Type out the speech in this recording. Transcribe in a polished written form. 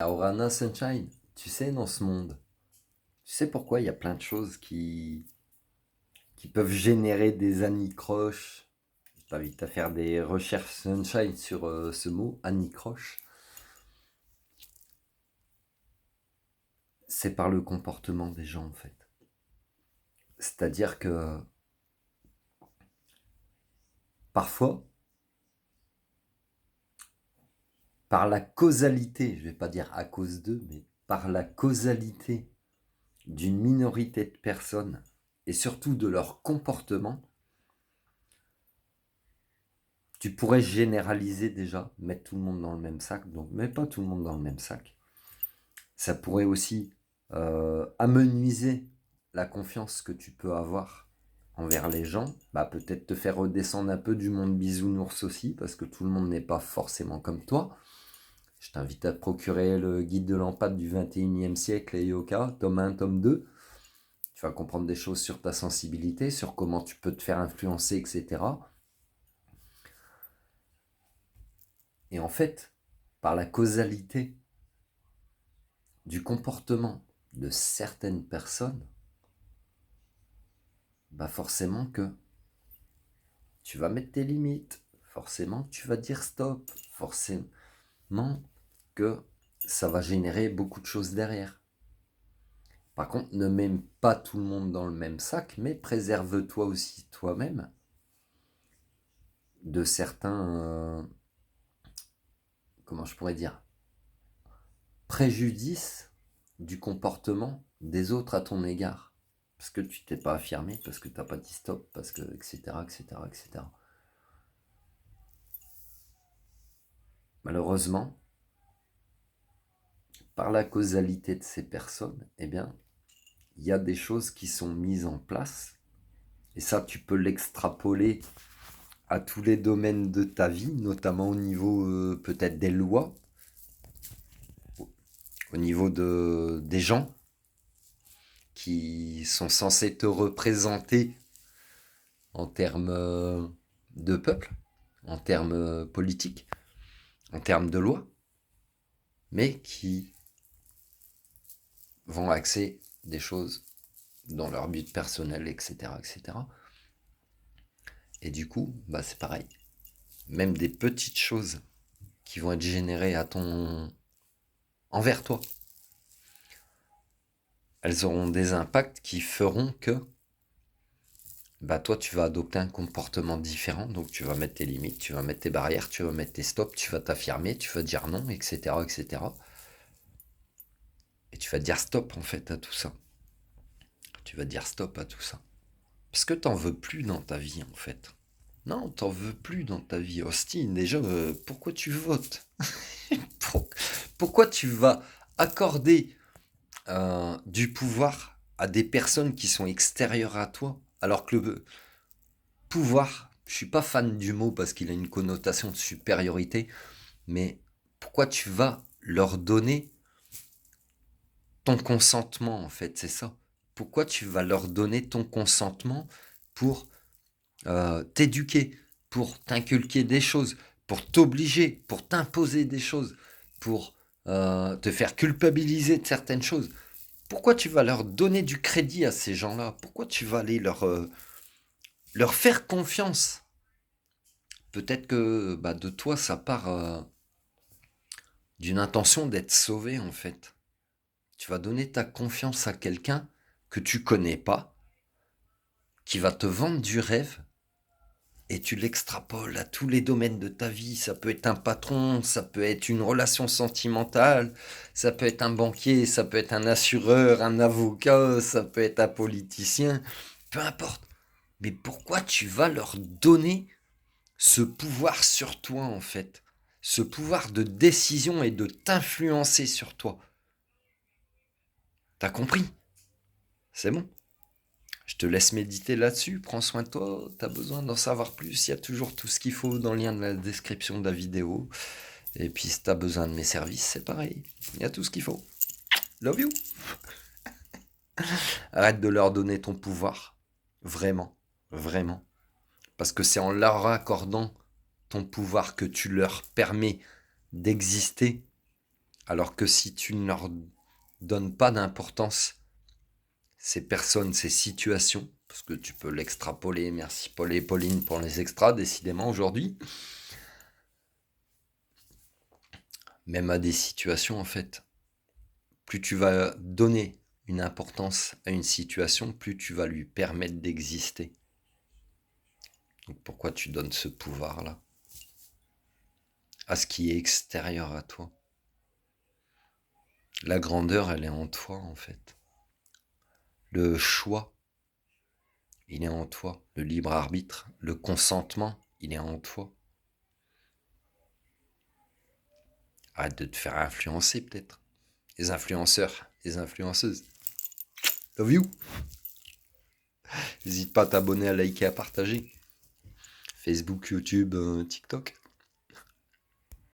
Alors, Anna Sunshine, tu sais, dans ce monde, tu sais pourquoi il y a plein de choses qui peuvent générer des anicroches. Je t'invite à faire des recherches Sunshine sur ce mot, anicroche. C'est par le comportement des gens, en fait. C'est-à-dire que parfois, par la causalité, je vais pas dire à cause d'eux, mais par la causalité d'une minorité de personnes, et surtout de leur comportement, tu pourrais généraliser déjà, mettre tout le monde dans le même sac, donc mets pas tout le monde dans le même sac. Ça pourrait aussi amenuiser la confiance que tu peux avoir envers les gens, bah, peut-être te faire redescendre un peu du monde bisounours aussi, parce que tout le monde n'est pas forcément comme toi. Je t'invite à te procurer le guide de l'empathie du 21e siècle et Yoka, tome 1, tome 2. Tu vas comprendre des choses sur ta sensibilité, sur comment tu peux te faire influencer, etc. Et en fait, par la causalité du comportement de certaines personnes, bah forcément que tu vas mettre tes limites, forcément que tu vas dire stop, forcément que ça va générer beaucoup de choses derrière. Par contre, ne mets pas tout le monde dans le même sac, mais préserve-toi aussi toi-même de certains, comment je pourrais dire, préjudices du comportement des autres à ton égard. Parce que tu t'es pas affirmé, parce que tu n'as pas dit stop, parce que, etc., etc., etc. Malheureusement, par la causalité de ces personnes, eh bien, il y a des choses qui sont mises en place. Et ça, tu peux l'extrapoler à tous les domaines de ta vie, notamment au niveau peut-être des lois, au niveau des gens qui sont censés te représenter en termes de peuple, en termes politiques, en termes de loi, mais qui vont axer des choses dans leur but personnel, etc., etc. Et du coup, bah c'est pareil. Même des petites choses qui vont être générées envers toi, elles auront des impacts qui feront que bah toi tu vas adopter un comportement différent, donc tu vas mettre tes limites, tu vas mettre tes barrières, tu vas mettre tes stops, tu vas t'affirmer, tu vas dire non, etc., etc. Et tu vas dire stop en fait à tout ça. Tu vas dire stop à tout ça. Parce que t'en veux plus dans ta vie en fait. Non, t'en veux plus dans ta vie. Austin, déjà, pourquoi tu votes? Pourquoi tu vas accorder du pouvoir à des personnes qui sont extérieures à toi, alors que le pouvoir, je suis pas fan du mot parce qu'il a une connotation de supériorité, mais pourquoi tu vas leur donner ton consentement en fait, c'est ça. Pourquoi tu vas leur donner ton consentement pour t'éduquer, pour t'inculquer des choses, pour t'obliger, pour t'imposer des choses, pour te faire culpabiliser de certaines choses. Pourquoi tu vas leur donner du crédit à ces gens-là? Pourquoi tu vas aller leur faire confiance? Peut-être que bah, de toi, ça part d'une intention d'être sauvé, en fait. Tu vas donner ta confiance à quelqu'un que tu connais pas, qui va te vendre du rêve, et tu l'extrapoles à tous les domaines de ta vie. Ça peut être un patron, ça peut être une relation sentimentale, ça peut être un banquier, ça peut être un assureur, un avocat, ça peut être un politicien, peu importe. Mais pourquoi tu vas leur donner ce pouvoir sur toi en fait? Ce pouvoir de décision et de t'influencer sur toi. T'as compris? C'est bon. Je te laisse méditer là-dessus, prends soin de toi, t'as besoin d'en savoir plus, il y a toujours tout ce qu'il faut dans le lien de la description de la vidéo. Et puis si t'as besoin de mes services, c'est pareil, il y a tout ce qu'il faut. Love you. Arrête de leur donner ton pouvoir, vraiment, vraiment. Parce que c'est en leur accordant ton pouvoir que tu leur permets d'exister Alors que si tu ne leur donnes pas d'importance, ces personnes, ces situations, parce que tu peux l'extrapoler, merci Paul et Pauline pour les extras, décidément aujourd'hui, même à des situations en fait, plus tu vas donner une importance à une situation, plus tu vas lui permettre d'exister. Donc pourquoi tu donnes ce pouvoir-là à ce qui est extérieur à toi? La grandeur, elle est en toi en fait. Le choix, il est en toi. Le libre arbitre, le consentement, il est en toi. Arrête de te faire influencer peut-être. Les influenceurs, les influenceuses. Love you. N'hésite pas à t'abonner, à liker, à partager. Facebook, YouTube, TikTok.